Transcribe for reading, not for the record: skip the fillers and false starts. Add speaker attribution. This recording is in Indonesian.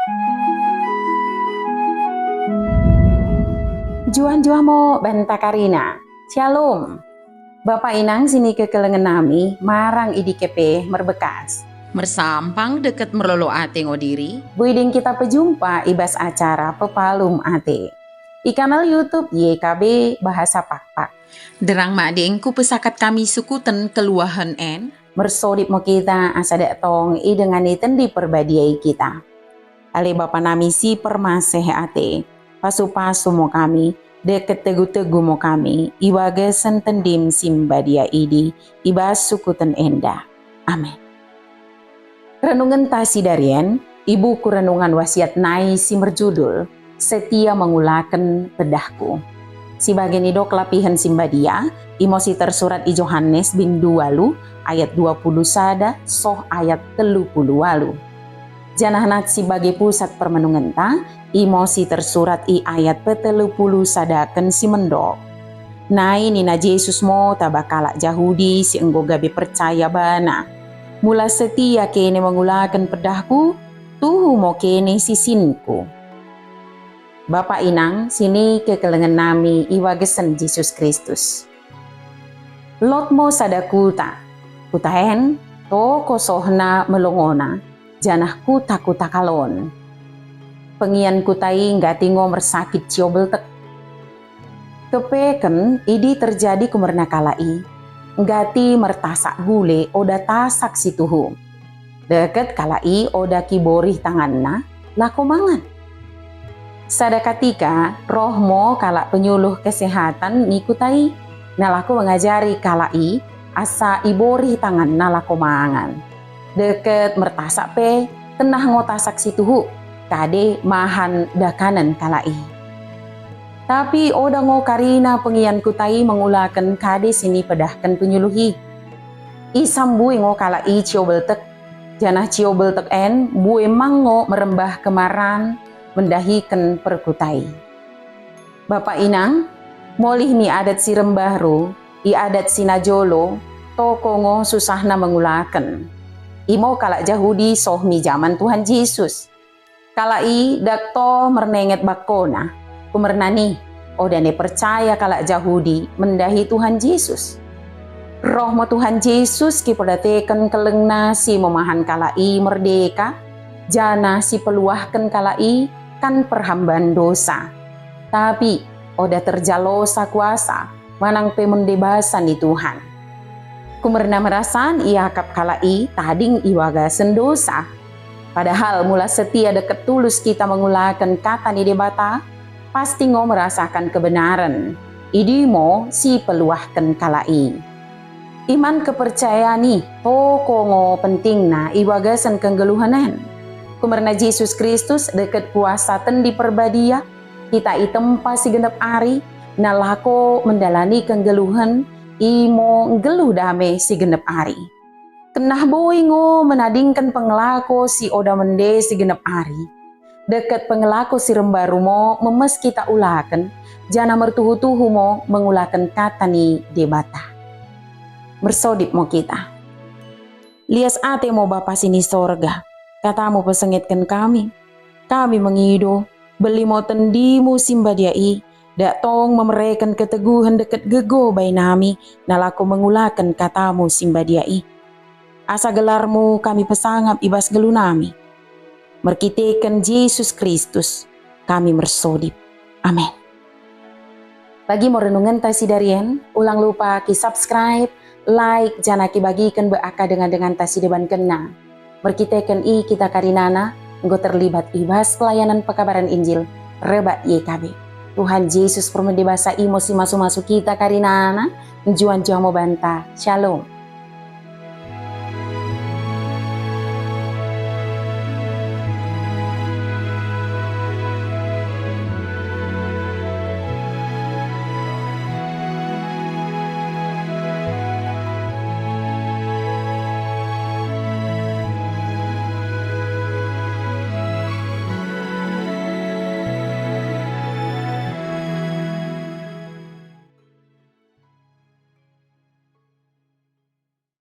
Speaker 1: Juan mo banta Karina. Shalom. Bapak inang sini kekelengan nami marang idi kepe merbekas.
Speaker 2: Mersampang deket merlolo ate ngodiri.
Speaker 1: Buiding kita pejumpa ibas acara pepalum ate. Di kanal YouTube YKB Bahasa Pakpak.
Speaker 2: Derang madengku pesakat kami sukuten keluahan en.
Speaker 1: Mersodip mo kita asadak tong i dengan iten di perbadiai kita. Ale Bapak nami si permaseh ate. Pasu-pasu mo kami, deket tegu-tegu mo kami, iwaga sentendim simbadia idi, ibas sukuten enda. Amin. Renungan tasidarian, ibu ku renungan wasiat nai si merjudul, setia mengulaken pedahku. Si bagian idok lapihan simbadia, imosi tersurat i Yohanes bin 2 ayat 20 sada, soh ayat 30 walu. Janahnat si bagi pusat permenungan ta, imosi tersurat i ayat 30 sadaken si mendok. Nai nina Yesus mo tabakala Yahudi si enggo gabi percaya bana. Mula setia kene mengulakan pedahku, tuhu mo kene sisinku. Bapak inang sini kekelengan nami iwagesen Yesus Kristus. Lot mo sadakuta, kutahen to kosohna melongona. Janah kuta kalon. Pengian kutai nggak tingo mersakit ciobel tek. Kepeken idi terjadi kumerna kalai. Nggati mertasak gule oda tasak situhu. Deket kalai oda kiborih tanganna lako mangan. Sadakatika rohmo kalak penyuluh kesehatan nikutai. Nalaku mengajari kalai asa iborih tangan nalako mangan. Deket mertasak pe, tenah ngotasak situhu, kade mahan dakanan kalai. Tapi oda ngo Karina pengian kutai mengulakan kade sini pedahkan penyuluhi. Isambui ngo kalai ciobel tek, janah ciobel tek en, bue mango merembah kemaran, mendahikan perkutai. Bapak inang, molih ni adat si rembahru, i adat si najolo, toko ngo susahna mengulakan. Imo kalak Yahudi sohmi zaman Tuhan Yesus. Kalai dakto mernenget bakona. Kumernani odane percaya kalak Yahudi mendahi Tuhan Yesus. Rohmo Tuhan Yesus kiperdatekan kelengna si memahan kalai merdeka. Jana si peluahkan kalai kan perhambaan dosa. Tapi oda terjalosa kuasa manang pemendebasan di Tuhan. Kumerna merasan ia kap kalai tading iwaga sendosa. Padahal mula setia deket tulus kita mengulakan kata ni debata, pasti ngo merasakan kebenaran. Idimo si peluahkan kalai. Iman kepercayaan ni toko ngo penting na iwagasan kenggeluhanan. Kumerna Yesus Kristus deket kuasa ten di perbadia, kita itempa si genep ari, nalako mendalani kenggeluhan, imo geluh dame si genep ari. Kenah boi ngo menadingkan pengelako si oda mende si genep ari. Deket pengelako si rembaru mo memes kita ulakan, jana mertuhu-tuhu mo mengulakan kata ni debata. Bersodip mo kita. Lias ate mo Bapa sini sorga, katamu pesengitkan kami. Kami mengido, beli mo tendimu simbadiai, dak tong memereken keteguhan deket gego bay nami, nalaku mengulakan katamu simbadiai. Asa gelarmu kami pesangap ibas gelu nami. Merkiteken Yesus Kristus, kami mersodip. Amin. Bagi mau renungan tasidarian, ulang lupa ki subscribe, like, jana ki bagikan beaka dengan tasideban kena. Merkiteken i kita karinana, enggo terlibat ibas pelayanan pekabaran Injil, rebat YKB. Tuhan Yesus permendebasa imo si masu-masu kita karinana, juan mo banta. Shalom.